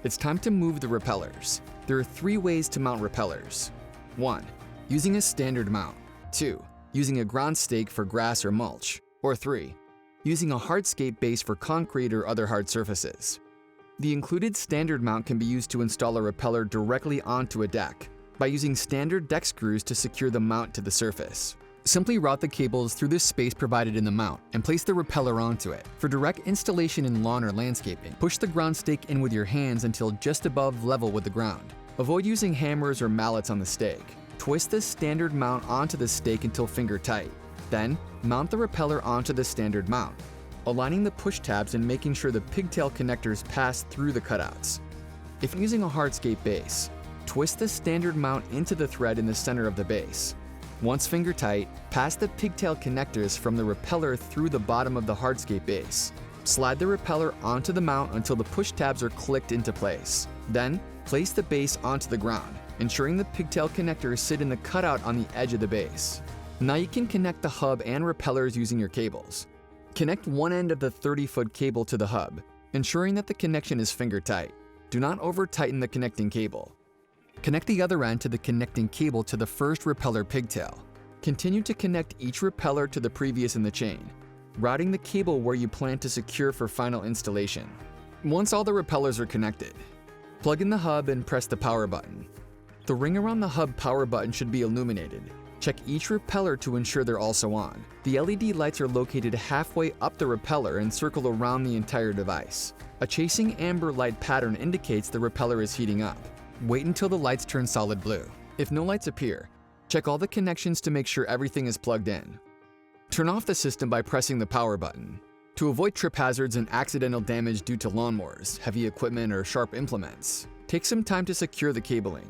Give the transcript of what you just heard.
It's time to move the repellers. There are 3 ways to mount repellers. 1. Using a standard mount. 2. Using a ground stake for grass or mulch. Or 3. Using a hardscape base for concrete or other hard surfaces. The included standard mount can be used to install a repeller directly onto a deck by using standard deck screws to secure the mount to the surface. Simply route the cables through the space provided in the mount and place the repeller onto it. For direct installation in lawn or landscaping, push the ground stake in with your hands until just above level with the ground. Avoid using hammers or mallets on the stake. Twist the standard mount onto the stake until finger tight. Then, mount the repeller onto the standard mount, aligning the push tabs and making sure the pigtail connectors pass through the cutouts. If using a hardscape base, twist the standard mount into the thread in the center of the base. Once finger tight, pass the pigtail connectors from the repeller through the bottom of the hardscape base. Slide the repeller onto the mount until the push tabs are clicked into place. Then, place the base onto the ground, ensuring the pigtail connectors sit in the cutout on the edge of the base. Now you can connect the hub and repellers using your cables. Connect one end of the 30-foot cable to the hub, ensuring that the connection is finger tight. Do not over-tighten the connecting cable. Connect the other end to the connecting cable to the first repeller pigtail. Continue to connect each repeller to the previous in the chain, routing the cable where you plan to secure for final installation. Once all the repellers are connected, plug in the hub and press the power button. The ring around the hub power button should be illuminated. Check each repeller to ensure they're also on. The LED lights are located halfway up the repeller and circle around the entire device. A chasing amber light pattern indicates the repeller is heating up. Wait until the lights turn solid blue. If no lights appear, check all the connections to make sure everything is plugged in. Turn off the system by pressing the power button. To avoid trip hazards and accidental damage due to lawnmowers, heavy equipment, or sharp implements, take some time to secure the cabling.